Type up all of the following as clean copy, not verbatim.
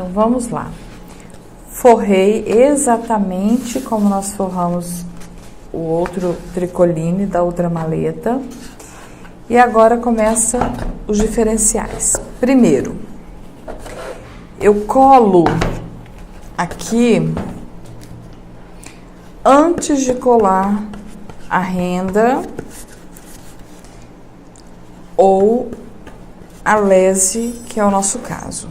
Então, vamos lá. Forrei exatamente como nós forramos o outro tricoline da outra maleta. E agora começa os diferenciais. Primeiro, eu colo aqui antes de colar a renda ou a lese, que é o nosso caso.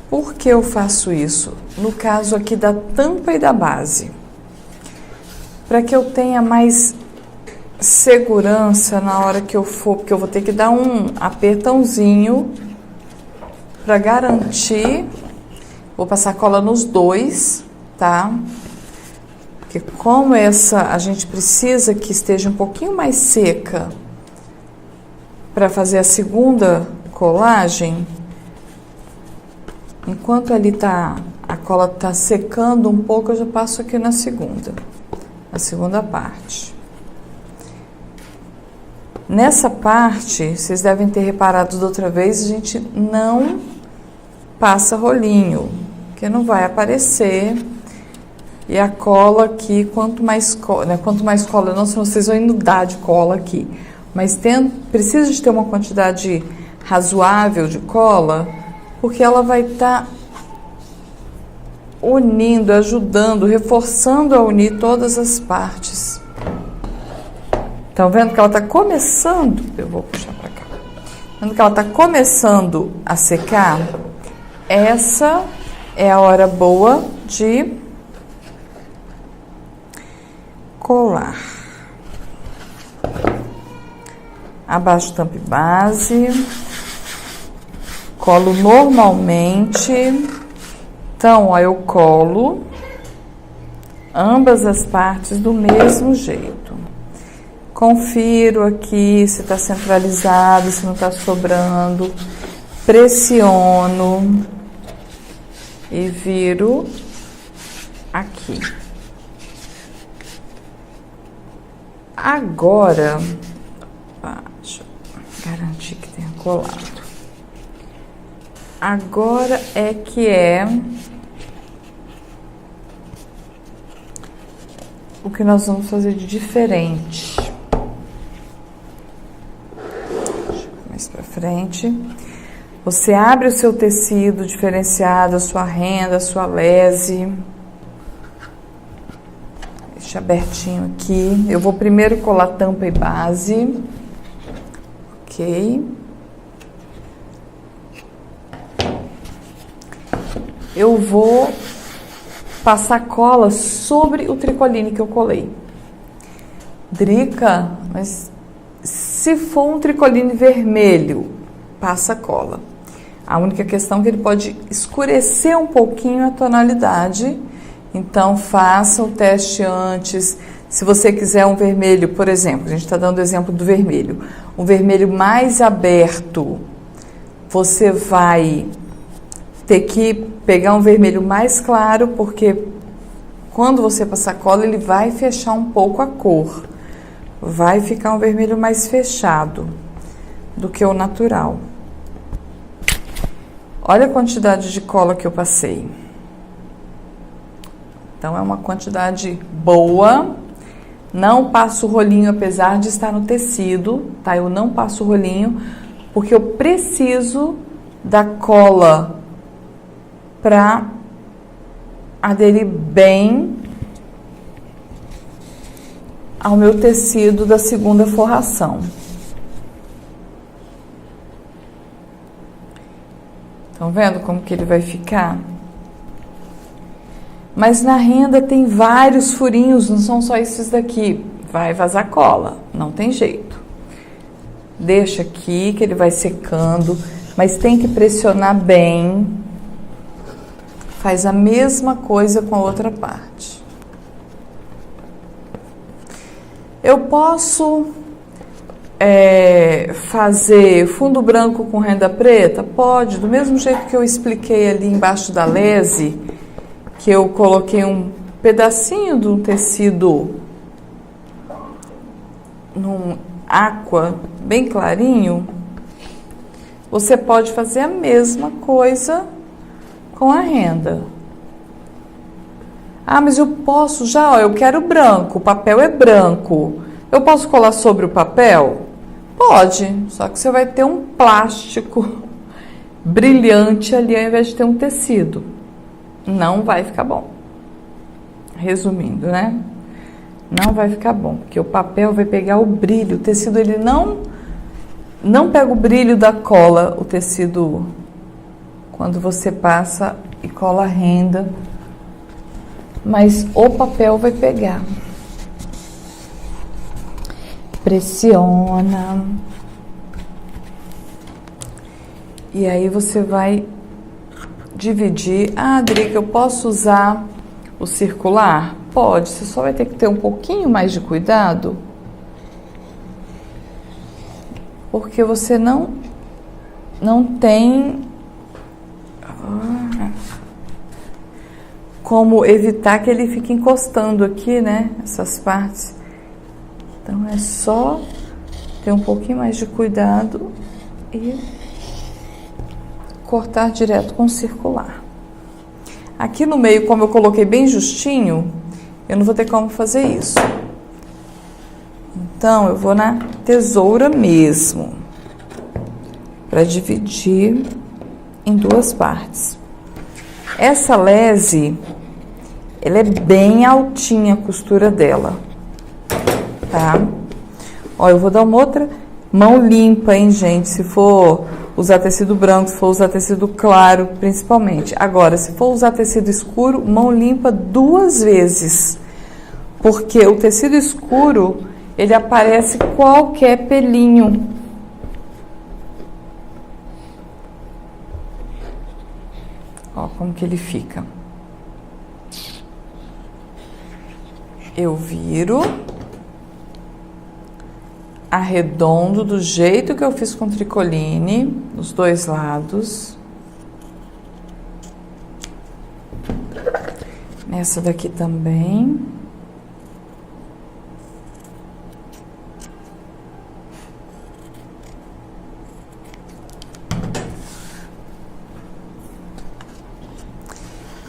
Por que eu faço isso? No caso aqui da tampa e da base. Para que eu tenha mais segurança na hora que eu for, porque eu vou ter que dar um apertãozinho para garantir. Vou passar cola nos dois, tá? Porque como essa a gente precisa que esteja um pouquinho mais seca para fazer a segunda colagem. Enquanto ali a cola tá secando um pouco, eu já passo aqui na segunda parte. Nessa parte, vocês devem ter reparado da outra vez, a gente não passa rolinho, porque não vai aparecer. E a cola aqui, quanto mais cola, não sei se vocês vão inundar de cola aqui, mas precisa de ter uma quantidade razoável de cola, porque ela vai estar unindo, ajudando, reforçando a unir todas as partes. Estão vendo que ela está começando? Eu vou puxar para cá. Vendo que ela está começando a secar? Essa é a hora boa de colar. Abaixo tampa e base. Colo normalmente. Então, ó, eu colo ambas as partes do mesmo jeito. Confiro aqui se está centralizado, se não está sobrando. Pressiono e viro aqui. Agora, deixa eu garantir que tenha colado. Agora é que o que nós vamos fazer de diferente. Deixa eu ver mais pra frente. Você abre o seu tecido diferenciado, a sua renda, a sua lese. Deixa abertinho aqui. Eu vou primeiro colar tampa e base. Ok. Eu vou passar cola sobre o tricoline que eu colei. Drica, mas se for um tricoline vermelho, passa cola. A única questão é que ele pode escurecer um pouquinho a tonalidade, então faça o teste antes. Se você quiser um vermelho, por exemplo, a gente está dando o exemplo do vermelho, um vermelho mais aberto, você vai ter que pegar um vermelho mais claro, porque quando você passar cola, ele vai fechar um pouco a cor. Vai ficar um vermelho mais fechado do que o natural. Olha a quantidade de cola que eu passei. Então, é uma quantidade boa. Não passo o rolinho, apesar de estar no tecido, tá? Eu não passo o rolinho, porque eu preciso da cola para aderir bem ao meu tecido da segunda forração. Estão vendo como que ele vai ficar? Mas na renda tem vários furinhos, não são só esses daqui. Vai vazar cola, não tem jeito. Deixa aqui que ele vai secando, mas tem que pressionar bem. Faz a mesma coisa com a outra parte. Eu posso fazer fundo branco com renda preta? Pode, do mesmo jeito que eu expliquei ali embaixo da lese, que eu coloquei pedacinho de um tecido num aqua bem clarinho, você pode fazer a mesma coisa com a renda. Ah, mas eu posso já, ó, eu quero branco, o papel é branco. Eu posso colar sobre o papel? Pode, só que você vai ter um plástico brilhante ali ao invés de ter um tecido. Não vai ficar bom. Resumindo, né? Não vai ficar bom, porque o papel vai pegar o brilho. O tecido, ele não pega o brilho da cola, o tecido, quando você passa e cola a renda, mas o papel vai pegar. Pressiona. E aí você vai dividir. Ah, Drica, eu posso usar o circular? Pode, você só vai ter que ter um pouquinho mais de cuidado, porque você não tem como evitar que ele fique encostando aqui, né? Essas partes. Então é só ter um pouquinho mais de cuidado e cortar direto com o circular. Aqui no meio, como eu coloquei bem justinho, eu não vou ter como fazer isso. Então eu vou na tesoura mesmo, para dividir em duas partes. Essa lese, ela é bem altinha a costura dela, tá? Ó, eu vou dar uma outra mão limpa, hein, gente? Se for usar tecido branco, se for usar tecido claro, principalmente. Agora, se for usar tecido escuro, mão limpa 2 vezes. Porque o tecido escuro, ele aparece qualquer pelinho. Ó, como que ele fica. Eu viro, arredondo do jeito que eu fiz com tricoline, dos 2 lados. Nessa daqui também.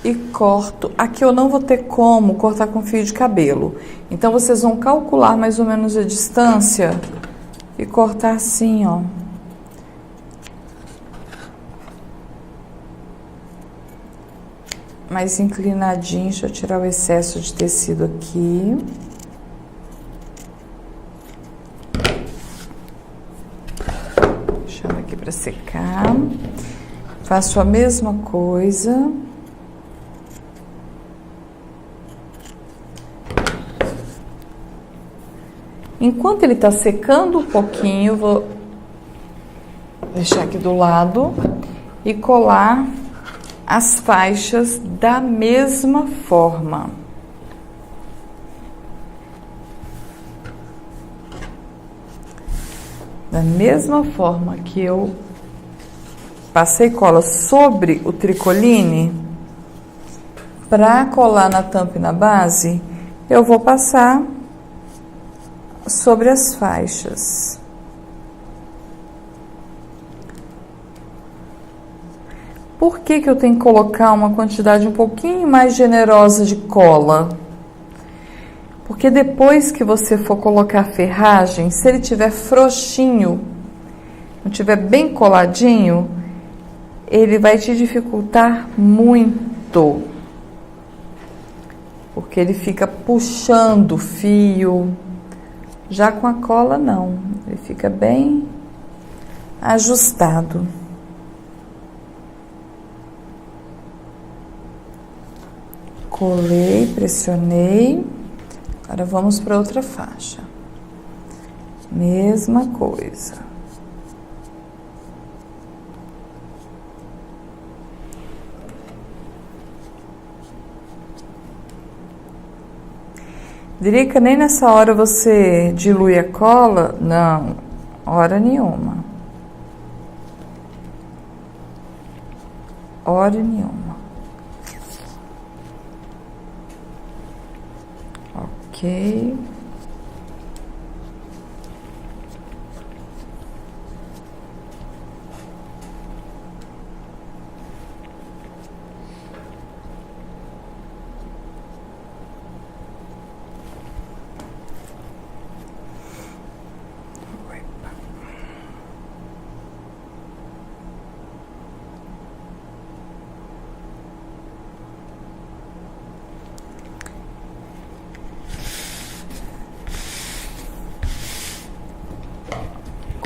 E corto. Aqui eu não vou ter como cortar com fio de cabelo. Então, vocês vão calcular mais ou menos a distância e cortar assim, ó. Mais inclinadinho. Deixa eu tirar o excesso de tecido aqui. Deixando aqui para secar. Faço a mesma coisa. Enquanto ele tá secando um pouquinho, eu vou deixar aqui do lado e colar as faixas da mesma forma. Da mesma forma que eu passei cola sobre o tricoline, para colar na tampa e na base, eu vou passar sobre as faixas. Por que que eu tenho que colocar uma quantidade um pouquinho mais generosa de cola? Porque depois que você for colocar a ferragem, se ele tiver frouxinho, não tiver bem coladinho, ele vai te dificultar muito. Porque ele fica puxando o fio. Já com a cola, não. Ele fica bem ajustado. Colei, pressionei. Agora vamos para outra faixa. Mesma coisa. Drica, nem nessa hora você dilui a cola? Não, hora nenhuma. Hora nenhuma. Ok.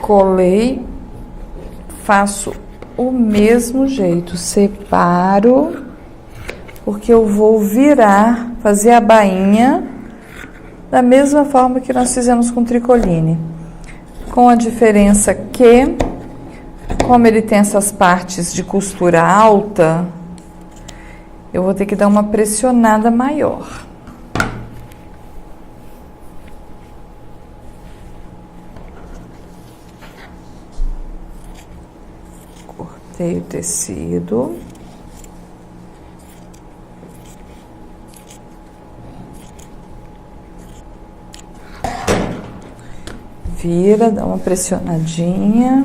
Colei, faço o mesmo jeito, separo, porque eu vou virar, fazer a bainha da mesma forma que nós fizemos com tricoline, com a diferença que, como ele tem essas partes de costura alta, eu vou ter que dar uma pressionada maior. Cortei o tecido. Vira, dá uma pressionadinha.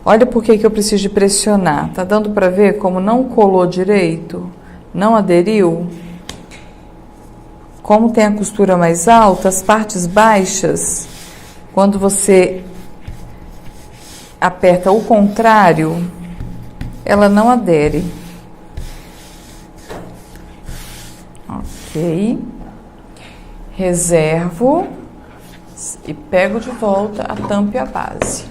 Olha por que eu preciso de pressionar. Tá dando para ver como não colou direito? Não aderiu? Como tem a costura mais alta, as partes baixas, quando você aperta o contrário, ela não adere. Ok. Reservo e pego de volta a tampa e a base.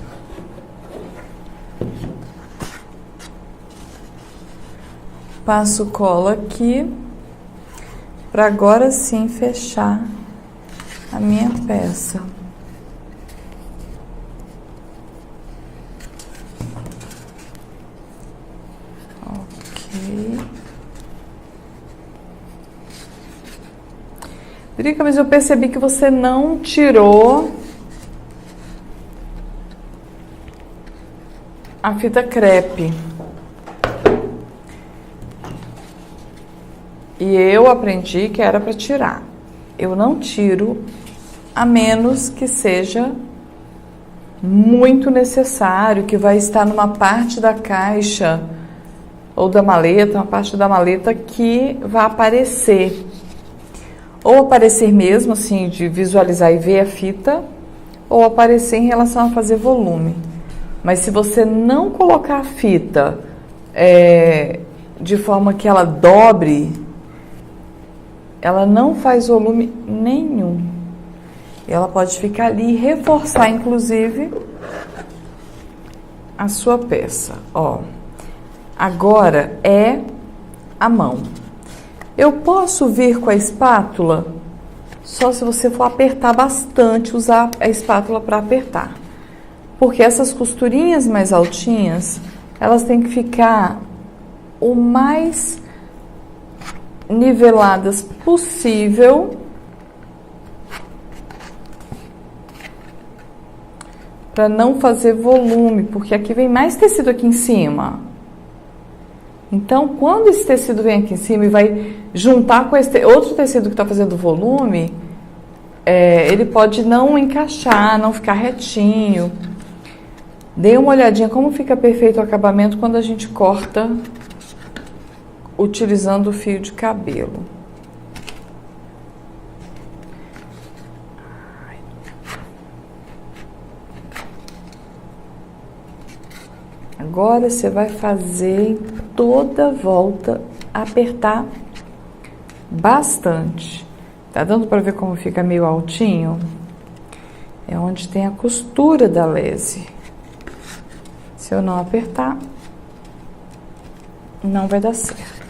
Passo cola aqui para agora sim fechar a minha peça. Ok. Drica, mas eu percebi que você não tirou a fita crepe. E eu aprendi que era para tirar. Eu não tiro, a menos que seja muito necessário, que vai estar numa parte da caixa ou da maleta, uma parte da maleta que vai aparecer. Ou aparecer mesmo, assim, de visualizar e ver a fita, ou aparecer em relação a fazer volume. Mas se você não colocar a fita de forma que ela dobre, ela não faz volume nenhum. Ela pode ficar ali e reforçar, inclusive, a sua peça. Ó, agora é a mão. Eu posso vir com a espátula, só se você for apertar bastante, usar a espátula para apertar. Porque essas costurinhas mais altinhas, elas têm que ficar o mais niveladas possível para não fazer volume, porque aqui vem mais tecido aqui em cima. Então, quando esse tecido vem aqui em cima e vai juntar com esse outro tecido que está fazendo volume, ele pode não encaixar, não ficar retinho. Dê uma olhadinha como fica perfeito o acabamento quando a gente corta utilizando o fio de cabelo. Agora você vai fazer toda a volta, apertar bastante. Tá dando para ver como fica meio altinho? É onde tem a costura da lese. Se eu não apertar, não vai dar certo.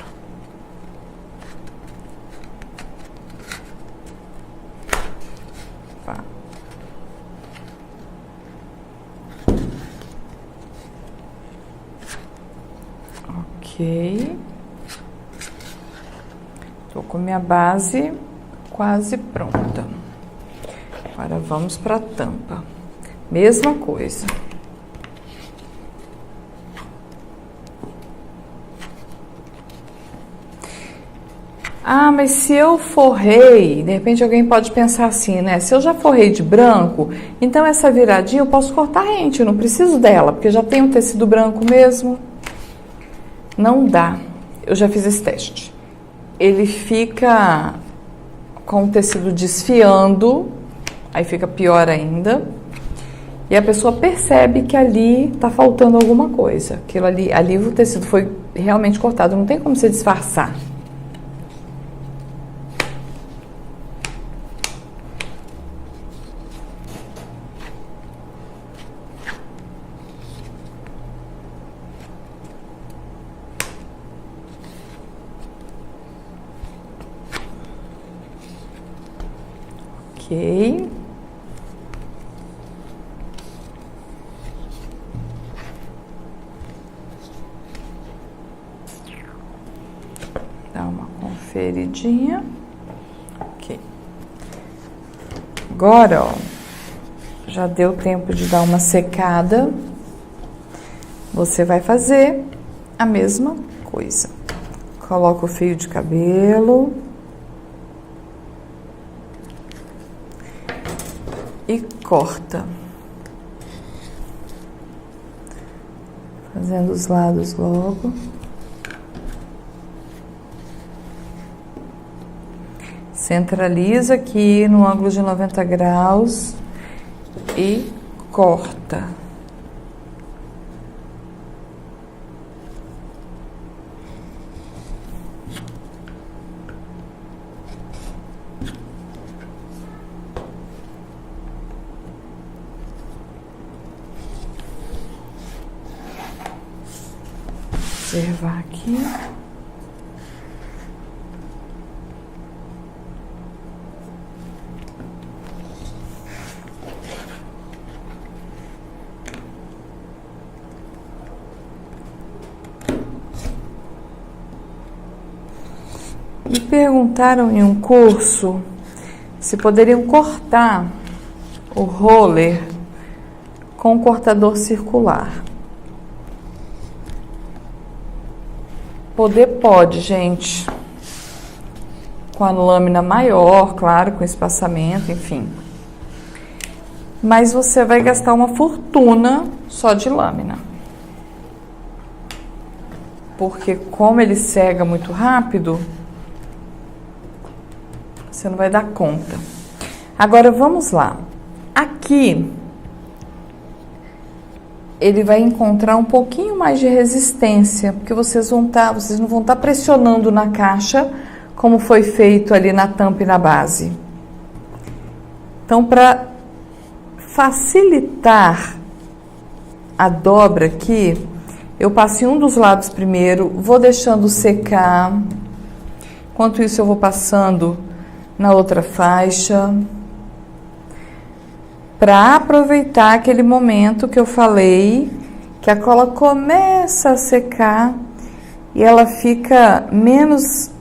Ok. Tô com minha base quase pronta. Agora vamos para a tampa. Mesma coisa. Ah, mas se eu forrei, de repente alguém pode pensar assim, né? Se eu já forrei de branco, então essa viradinha eu posso cortar rente, eu não preciso dela, porque já tem um tecido branco mesmo. Não dá. Eu já fiz esse teste. Ele fica com o tecido desfiando, aí fica pior ainda. E a pessoa percebe que ali tá faltando alguma coisa. Aquilo ali o tecido foi realmente cortado, não tem como você disfarçar. Ok. Dá uma conferidinha. Ok. Agora, ó, já deu tempo de dar uma secada. Você vai fazer a mesma coisa. Coloca o fio de cabelo. E corta. Fazendo os lados logo. Centraliza aqui no ângulo de 90 graus e corta. Observar aqui. Me perguntaram em um curso se poderiam cortar o roller com o cortador circular. Poder pode, gente, com a lâmina maior, claro, com espaçamento, enfim. Mas você vai gastar uma fortuna só de lâmina. Porque como ele cega muito rápido, você não vai dar conta. Agora vamos lá. Aqui ele vai encontrar um pouquinho mais de resistência, porque vocês não vão estar pressionando na caixa, como foi feito ali na tampa e na base. Então, para facilitar a dobra aqui, eu passo em um dos lados primeiro, vou deixando secar. Enquanto isso, eu vou passando na outra faixa, para aproveitar aquele momento que eu falei, que a cola começa a secar e ela fica menos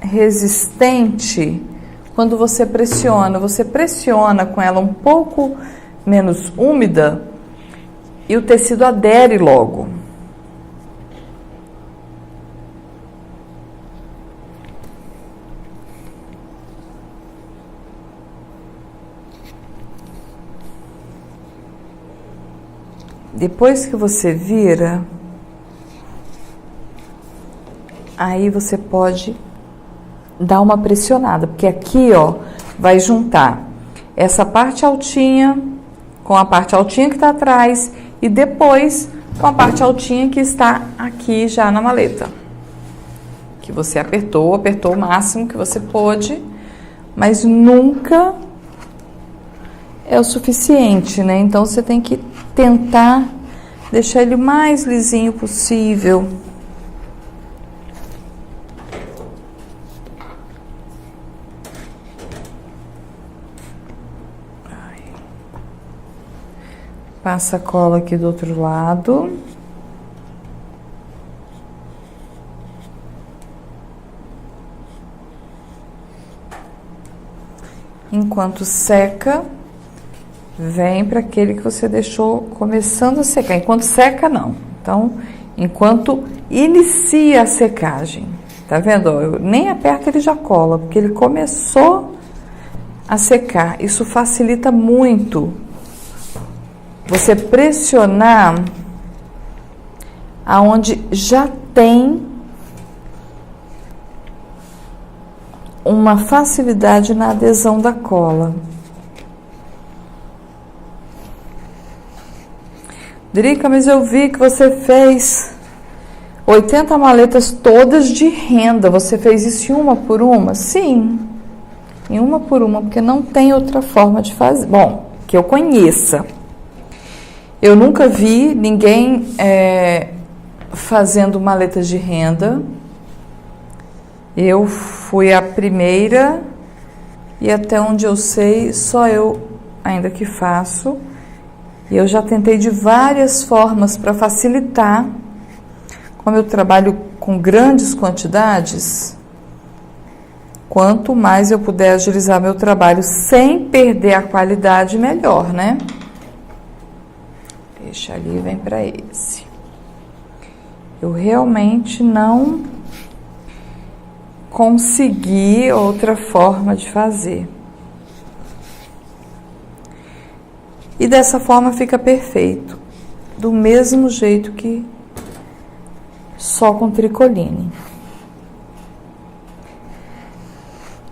resistente quando você pressiona. Você pressiona com ela um pouco menos úmida e o tecido adere logo. Depois que você vira, aí você pode dar uma pressionada, porque aqui, ó, vai juntar essa parte altinha com a parte altinha que está atrás e depois com a parte altinha que está aqui já na maleta. Que você apertou o máximo que você pôde, mas nunca é o suficiente, né? Então você tem que tentar deixar ele o mais lisinho possível. Passa a cola aqui do outro lado. Enquanto seca, vem para aquele que você deixou começando a secar. Enquanto seca, não. Então, enquanto inicia a secagem, Tá vendo? Ó, eu nem aperto, ele já cola, porque ele começou a secar. Isso facilita muito você pressionar aonde já tem uma facilidade na adesão da cola. Drica, mas eu vi que você fez 80 maletas todas de renda. Você fez isso em uma por uma? Sim, em uma por uma, porque não tem outra forma de fazer. Bom, que eu conheça. Eu nunca vi ninguém fazendo maletas de renda. Eu fui a primeira e até onde eu sei, só eu ainda que faço. E eu já tentei de várias formas para facilitar. Como eu trabalho com grandes quantidades, quanto mais eu puder agilizar meu trabalho sem perder a qualidade, melhor, né? Deixa ali e vem para esse. Eu realmente não consegui outra forma de fazer. E dessa forma fica perfeito, do mesmo jeito que só com tricoline.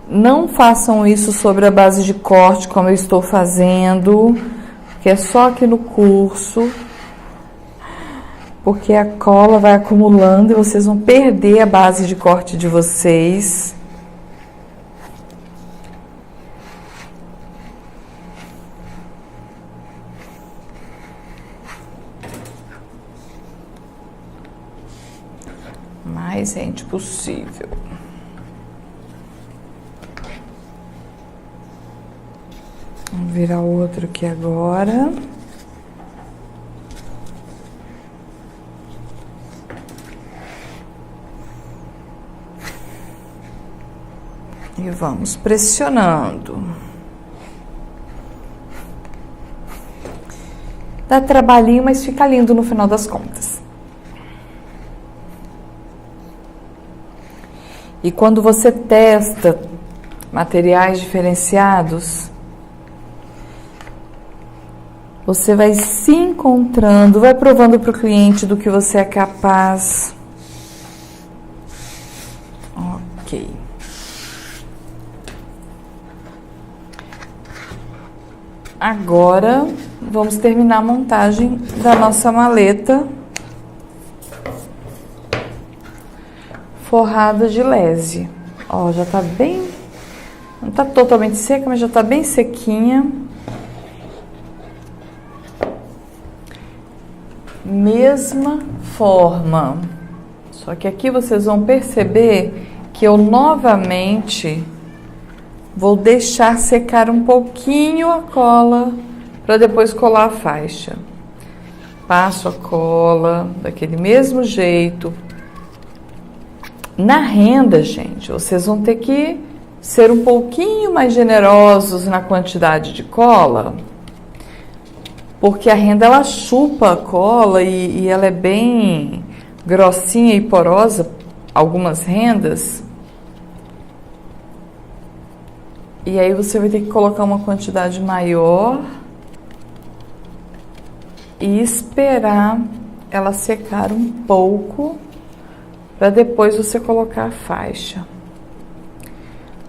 Não façam isso sobre a base de corte, como eu estou fazendo, que é só aqui no curso, porque a cola vai acumulando e vocês vão perder a base de corte de vocês. Mais rente possível. Vamos virar outro aqui agora. E vamos pressionando. Dá trabalhinho, mas fica lindo no final das contas. E quando você testa materiais diferenciados, você vai se encontrando, vai provando para o cliente do que você é capaz. Ok. Agora, vamos terminar a montagem da nossa maleta forrada de lese. Ó, já tá bem, não tá totalmente seca, mas já tá bem sequinha. Mesma forma, só que aqui vocês vão perceber que eu novamente vou deixar secar um pouquinho a cola para depois colar a faixa. Passo a cola daquele mesmo jeito. Na renda, gente, vocês vão ter que ser um pouquinho mais generosos na quantidade de cola, porque a renda ela chupa a cola e ela é bem grossinha e porosa, algumas rendas. E aí você vai ter que colocar uma quantidade maior e esperar ela secar um pouco para depois você colocar a faixa.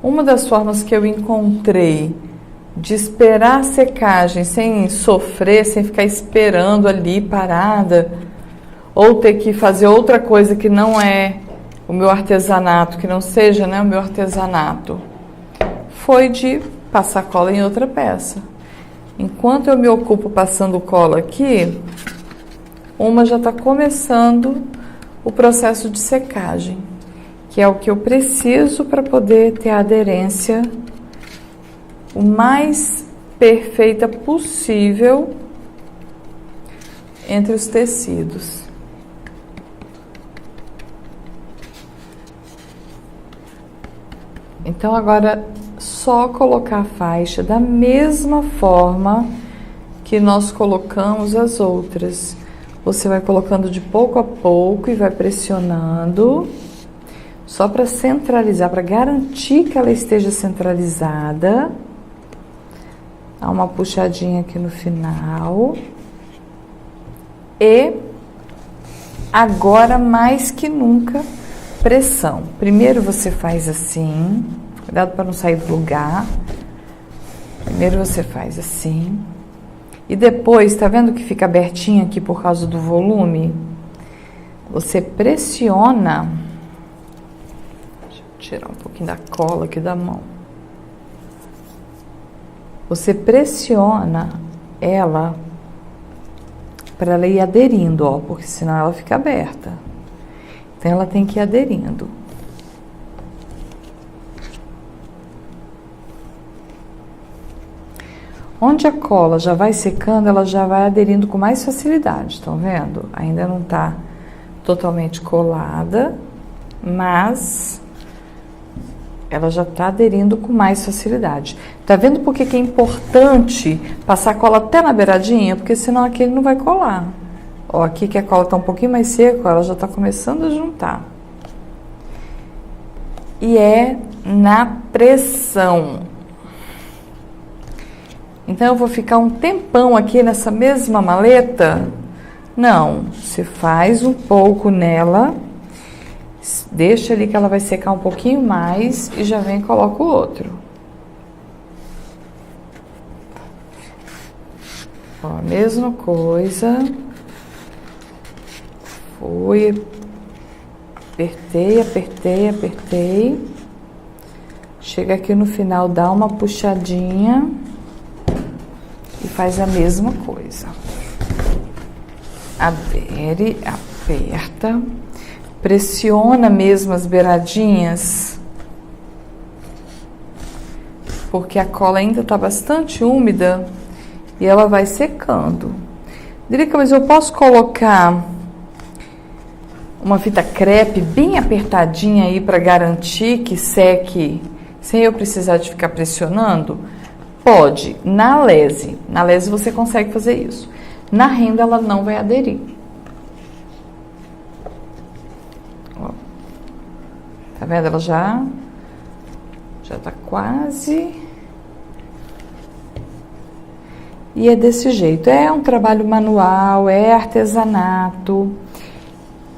Uma das formas que eu encontrei de esperar a secagem sem sofrer, sem ficar esperando ali parada, ou ter que fazer outra coisa que não é o meu artesanato, que não seja, né, o meu artesanato, foi de passar cola em outra peça. Enquanto eu me ocupo passando cola aqui, uma já está começando o processo de secagem, que é o que eu preciso para poder ter a aderência o mais perfeita possível entre os tecidos. Então agora só colocar a faixa da mesma forma que nós colocamos as outras. Você vai colocando de pouco a pouco e vai pressionando. só para centralizar, para garantir que ela esteja centralizada. Dá uma puxadinha aqui no final. E agora, mais que nunca, pressão. Primeiro você faz assim, cuidado para não sair do lugar. Primeiro você faz assim. E depois, tá vendo que fica abertinho aqui por causa do volume? Você pressiona. Deixa eu tirar um pouquinho da cola aqui da mão. Você pressiona ela para ela ir aderindo, ó, porque senão ela fica aberta. Então ela tem que ir aderindo. Onde a cola já vai secando, ela já vai aderindo com mais facilidade, estão vendo? Ainda não tá totalmente colada, mas ela já tá aderindo com mais facilidade. Tá vendo por que é importante passar cola até na beiradinha? Porque senão aqui ele não vai colar. Ó, aqui que a cola tá um pouquinho mais seca, ela já tá começando a juntar. E é na pressão. Então, eu vou ficar um tempão aqui nessa mesma maleta? Não, você faz um pouco nela, deixa ali que ela vai secar um pouquinho mais e já vem e coloca o outro. Ó, a mesma coisa. Foi, apertei, apertei, apertei. Chega aqui no final, dá uma puxadinha. E faz a mesma coisa. Adere, aperta, pressiona mesmo as beiradinhas, porque a cola ainda está bastante úmida e ela vai secando. Drica, mas eu posso colocar uma fita crepe bem apertadinha aí para garantir que seque sem eu precisar de ficar pressionando? Pode, na lese você consegue fazer isso. Na renda ela não vai aderir. Ó. Tá vendo? Ela já tá quase. E é desse jeito. É um trabalho manual, é artesanato.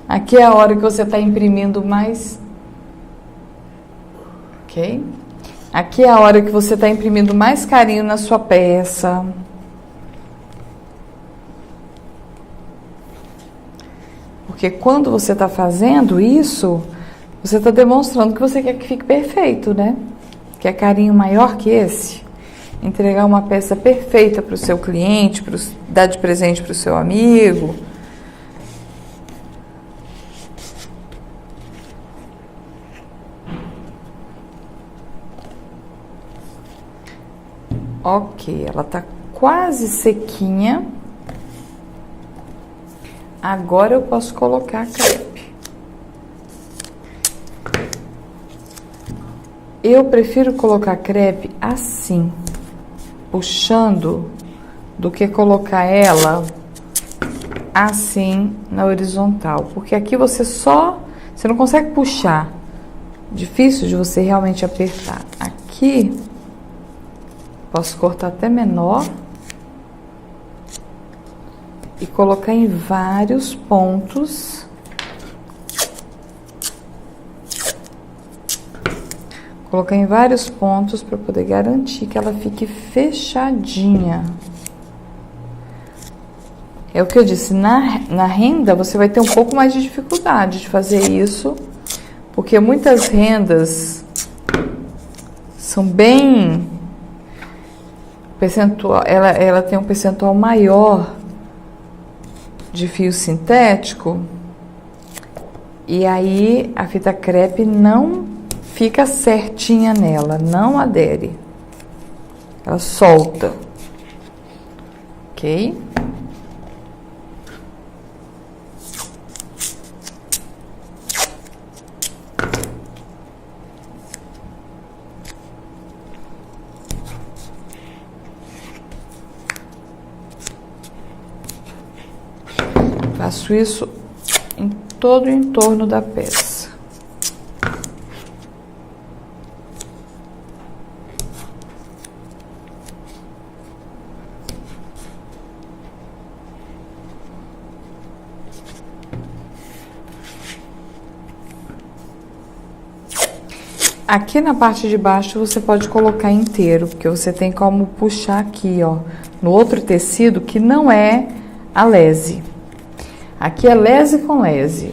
Aqui é a hora que você tá imprimindo mais. Ok? Aqui é a hora que você está imprimindo mais carinho na sua peça. Porque quando você está fazendo isso, você está demonstrando que você quer que fique perfeito, né? Quer carinho maior que esse? Entregar uma peça perfeita para o seu cliente, dar de presente para o seu amigo. Ok, ela tá quase sequinha. Agora eu posso colocar a crepe. Eu prefiro colocar a crepe assim, puxando, do que colocar ela assim na horizontal. Porque aqui você não consegue puxar. Difícil de você realmente apertar. Aqui posso cortar até menor e colocar em vários pontos. Colocar em vários pontos para poder garantir que ela fique fechadinha. É o que eu disse, na renda você vai ter um pouco mais de dificuldade de fazer isso, porque muitas rendas são bem... ela tem um percentual maior de fio sintético e aí a fita crepe não fica certinha nela, não adere, ela solta, ok? Faço isso em todo o entorno da peça. Aqui na parte de baixo você pode colocar inteiro, porque você tem como puxar aqui, ó, no outro tecido que não é a lese. Aqui é lese com lese.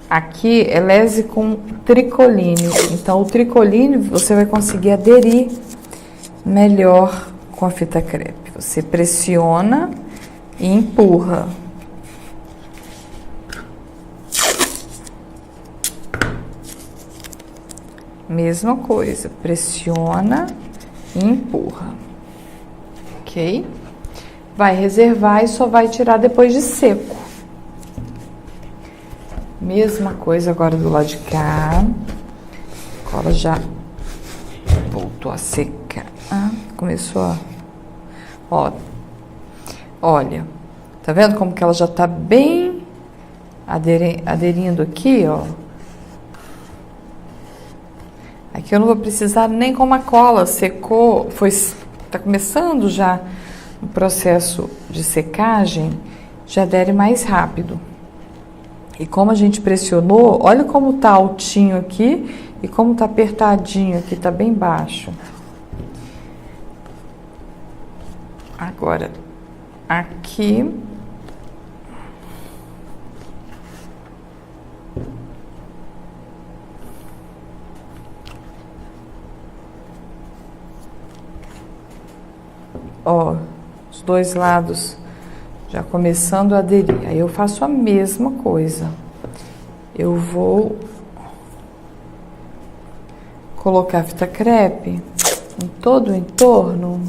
Aqui é lese com tricoline. Então, o tricoline você vai conseguir aderir melhor com a fita crepe. Você pressiona e empurra. Mesma coisa, pressiona e empurra, ok? Vai reservar e só vai tirar depois de seco. Mesma coisa agora do lado de cá. A cola já voltou a secar. Começou a... Ó, olha, tá vendo como que ela já tá bem aderindo aqui, ó? Aqui eu não vou precisar nem com uma cola, secou, tá começando já o processo de secagem, já adere mais rápido. E como a gente pressionou, olha como tá altinho aqui e como tá apertadinho aqui, tá bem baixo. Agora, aqui... Ó, os dois lados já começando a aderir. Aí eu faço a mesma coisa. Eu vou colocar fita crepe em todo o entorno.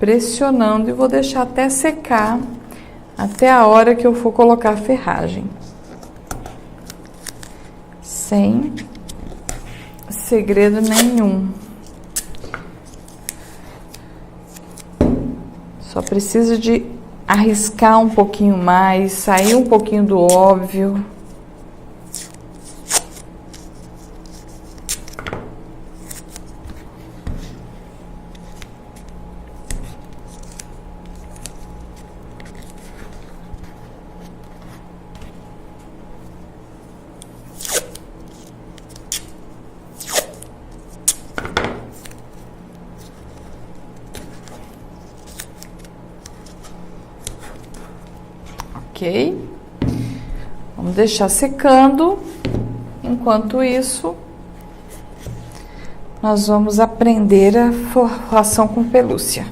Pressionando e vou deixar até secar, até a hora que eu for colocar a ferragem. Sem segredo nenhum. Só preciso de arriscar um pouquinho mais, sair um pouquinho do óbvio. Ok? Vamos deixar secando. Enquanto isso, nós vamos aprender a forração com pelúcia.